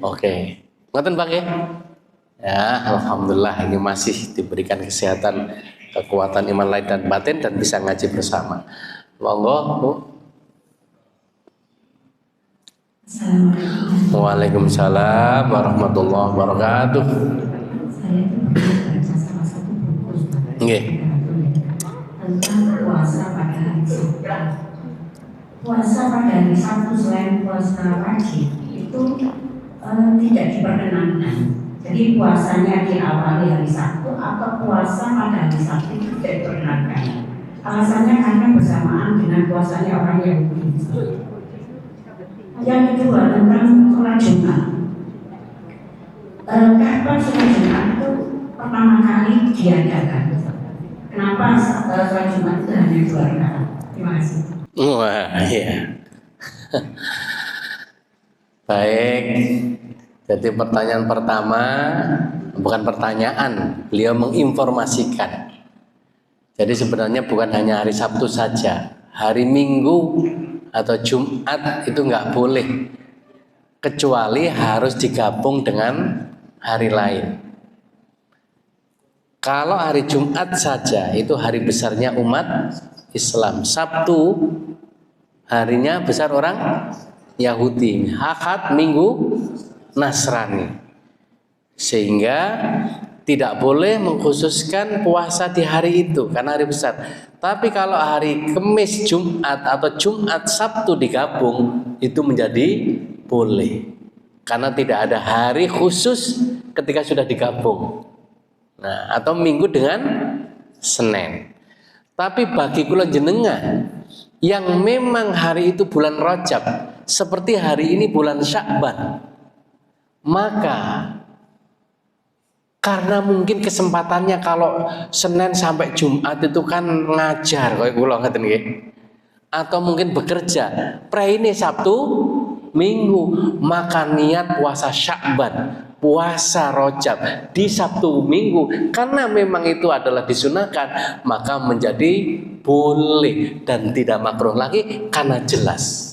Oke. Ngoten Bang ya? Ya, alhamdulillah ini masih diberikan kesehatan, kekuatan iman lahir dan batin dan bisa ngaji bersama. Monggo, Bu. Waalaikumsalam warahmatullahi wabarakatuh. Saya baca salah satu buku tentang puasa pada hari Sabtu. Puasa pada hari Sabtu selain puasa wajib itu tidak diperkenankan. Jadi puasanya diawali hari Sabtu atau puasa pada hari Sabtu itu tidak diperkenankan. Alasannya karena bersamaan dengan puasanya orang Yahudi. Yang kedua tentang sholat Jumat. Kapan sholat Jumat itu pertama kali diadakan? Kenapa sholat Jumat itu hanya 2 rakaat? Terima kasih. Wah, iya. Baik. Jadi pertanyaan pertama, bukan pertanyaan, beliau menginformasikan. Jadi sebenarnya bukan hanya hari Sabtu saja, hari Minggu atau Jumat itu nggak boleh, kecuali harus digabung dengan hari lain. Kalau hari Jumat saja itu hari besarnya umat Islam, Sabtu harinya besar orang Yahudi, Ahad, Minggu Nasrani, sehingga tidak boleh mengkhususkan puasa di hari itu karena hari besar. Tapi kalau hari Kamis Jumat atau Jumat Sabtu digabung itu menjadi boleh, karena tidak ada hari khusus ketika sudah digabung. Nah, atau Minggu dengan Senin. Tapi bagi kula jenengan yang memang hari itu bulan Rajab, seperti hari ini bulan Sya'ban, maka karena mungkin kesempatannya kalau Senin sampai Jumat itu kan ngajar kayak kula ngeten nggih, atau mungkin bekerja, praine Sabtu Minggu, maka niat puasa Sya'ban, puasa Rajab di Sabtu Minggu karena memang itu adalah disunahkan, maka menjadi boleh dan tidak makruh lagi karena jelas.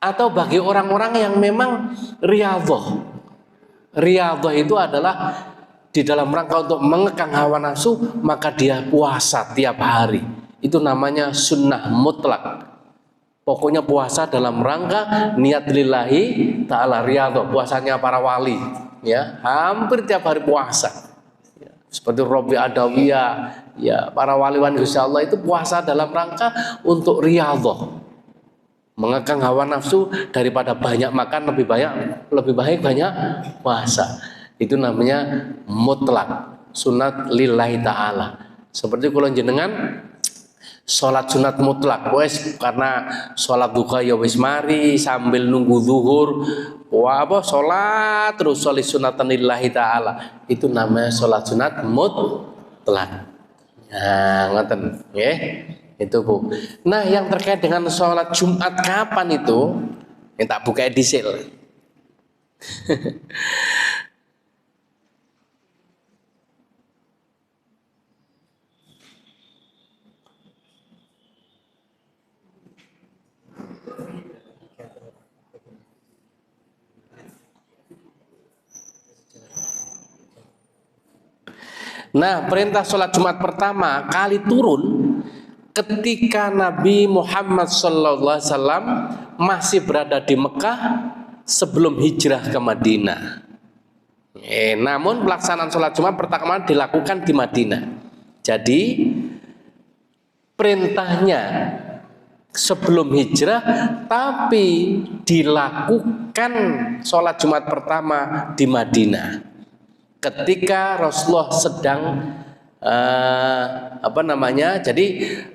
Atau bagi orang-orang yang memang riyadhah itu adalah di dalam rangka untuk mengekang hawa nafsu, maka dia puasa tiap hari. Itu namanya sunnah mutlak. Pokoknya puasa dalam rangka niat lillahi ta'ala, riyadhah, puasanya para wali, ya, hampir tiap hari puasa. Ya, seperti Robi Adawiyah, ya, para wali-wali Gusti Allah itu puasa dalam rangka untuk riyadhah, mengekang hawa nafsu daripada banyak makan, lebih baik banyak puasa. Itu namanya mutlak, sunat lillahi ta'ala. Seperti kalau jenengan sholat sunat mutlak, wes karena sholat duha ya wes mari sambil nunggu zuhur, wah apa sholat terus sholat sunatan lillahi ta'ala, itu namanya sholat sunat mutlak. Nah, ngoten, ya, itu Bu. Nah, yang terkait dengan sholat Jumat kapan itu, yang tak buka edisil. Nah, perintah sholat Jumat pertama kali turun ketika Nabi Muhammad SAW masih berada di Mekah sebelum hijrah ke Madinah. Namun pelaksanaan sholat Jumat pertama dilakukan di Madinah. Jadi perintahnya sebelum hijrah, tapi dilakukan sholat Jumat pertama di Madinah. Ketika Rasulullah sedang jadi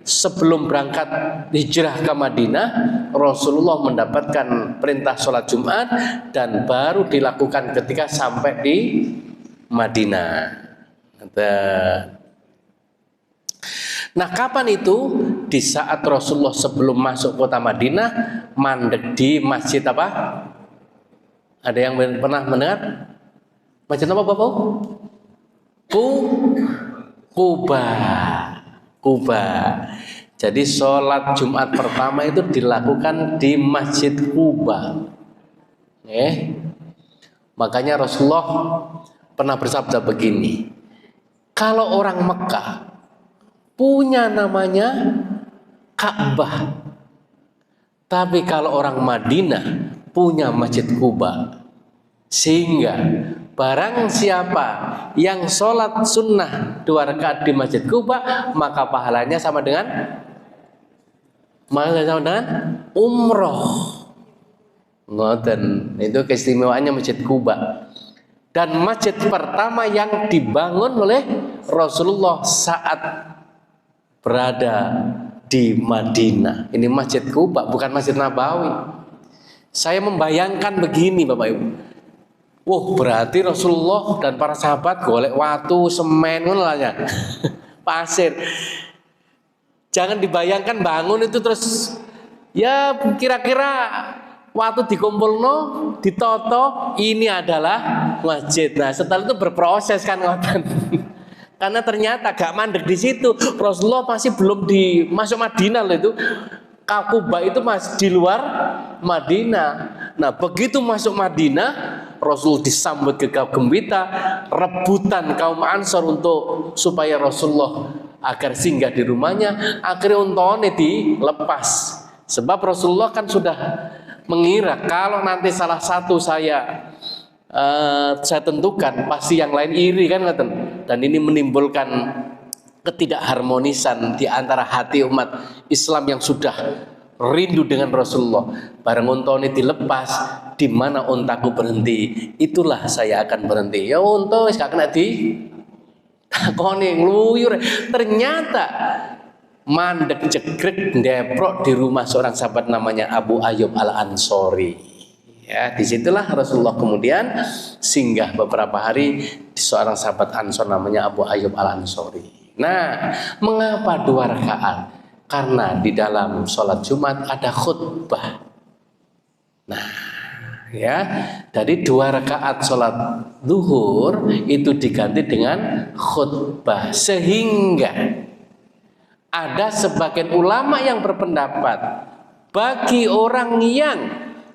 sebelum berangkat hijrah ke Madinah, Rasulullah mendapatkan perintah sholat Jumat dan baru dilakukan ketika sampai di Madinah. Nah, kapan itu? Di saat Rasulullah sebelum masuk kota Madinah mandek di masjid apa? Ada yang pernah mendengar? Masjid apa Bapak? Kuba. Jadi sholat Jumat pertama itu dilakukan di Masjid Kuba. Makanya Rasulullah pernah bersabda begini, kalau orang Mekah punya namanya Ka'bah, tapi kalau orang Madinah punya Masjid Kuba. Sehingga barang siapa yang sholat sunnah 2 rakaat di Masjid Kuba, maka pahalanya sama dengan umroh. Ngoten, itu keistimewaannya Masjid Kuba. Dan masjid pertama yang dibangun oleh Rasulullah saat berada di Madinah. Ini Masjid Kuba, bukan Masjid Nabawi. Saya membayangkan begini Bapak Ibu. Berarti Rasulullah dan para sahabat golek watu, semen, pasir. Jangan dibayangkan bangun itu terus ya kira-kira waktu dikumpulno, ditoto, ini adalah masjid. Nah, setelah itu berproses kan ngoten. Karena ternyata gak mandek di situ. Rasulullah masih belum masuk Madinah loh itu. Kuba itu masih di luar Madinah. Nah, begitu masuk Madinah, Rasul disambut gegap gembita, rebutan kaum Ansor supaya Rasulullah agar singgah di rumahnya. Akhirnya untone dilepas. Sebab Rasulullah kan sudah mengira kalau nanti salah satu saya tentukan, pasti yang lain iri kan, dan ini menimbulkan ketidakharmonisan di antara hati umat Islam yang sudah rindu dengan Rasulullah. Bareng untone dilepas, di mana untaku berhenti, itulah saya akan berhenti. Ya unta wis gak kena takoni ngluyur. Ternyata mandek jegrek ndeprok di rumah seorang sahabat namanya Abu Ayyub Al-Ansori. Ya, disitulah Rasulullah kemudian singgah beberapa hari di seorang sahabat Ansor namanya Abu Ayyub Al-Ansori. Nah, mengapa 2 rakaat? Karena di dalam sholat Jumat ada khutbah. Nah, ya, dari 2 rakaat sholat zuhur itu diganti dengan khutbah, sehingga ada sebagian ulama yang berpendapat bagi orang yang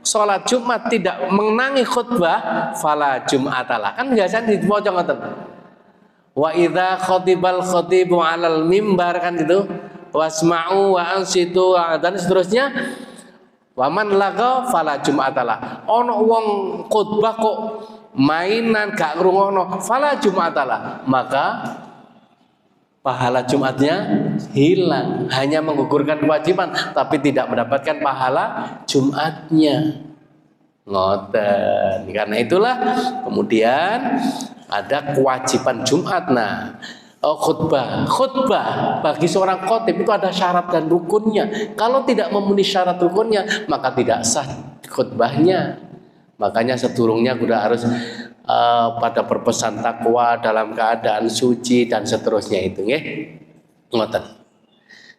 sholat Jumat tidak mengenangi khutbah, fala jum'atalah. Kan biasanya dibaca ngoten. Wa idza khatibal khatibu 'alal mimbar, kan itu. Wasma'u wa ansitu dan seterusnya. Waman laga fala jum'atalah. Ono wong khutbah kok mainan gak ngrungokno, fala jum'atalah. Maka pahala Jumatnya hilang, hanya menggugurkan kewajiban tapi tidak mendapatkan pahala Jumatnya. Ngoten. Karena itulah kemudian ada kewajiban Jumat. Nah, khutbah bagi seorang khotib itu ada syarat dan rukunnya. Kalau tidak memenuhi syarat rukunnya, maka tidak sah khutbahnya. Makanya sedurungnya kudu harus pada berpesan takwa dalam keadaan suci dan seterusnya itu, nggih. Ngoten.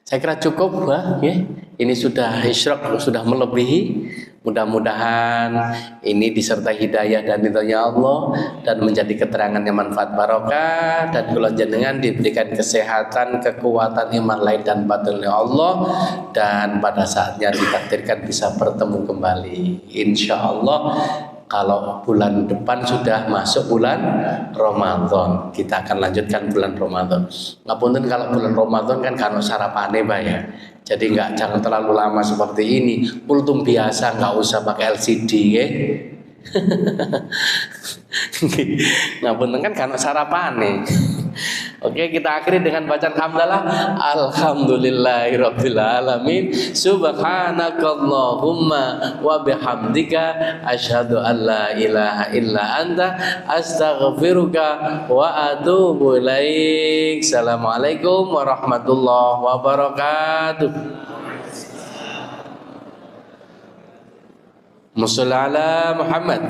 Saya kira cukup, ya. Ini sudah isyraq, sudah melebihi. Mudah-mudahan ini disertai hidayah dan ridhonya Allah dan menjadi keterangan yang manfaat barokah, dan kula jenengan diberikan kesehatan, kekuatan iman lahir dan batin oleh Allah, dan pada saatnya ditakdirkan bisa bertemu kembali insyaallah. Kalau bulan depan sudah masuk bulan Ramadan, kita akan lanjutkan bulan Ramadan. Ngapunten kalau bulan Ramadan kan kalau sarapane Pak ya. Jadi jangan terlalu lama seperti ini. Kultum biasa, nggak usah pakai LCD ya. Ngapunten kan kalau sarapane. Oke, kita akhiri dengan bacaan hamdalah. Alhamdulillahirabbil alamin. Subhanakallahumma wa bihamdika asyhadu an la ilaha illa anta astaghfiruka wa atubu ilaik. Assalamualaikum warahmatullahi wabarakatuh. Musalla ala Muhammad.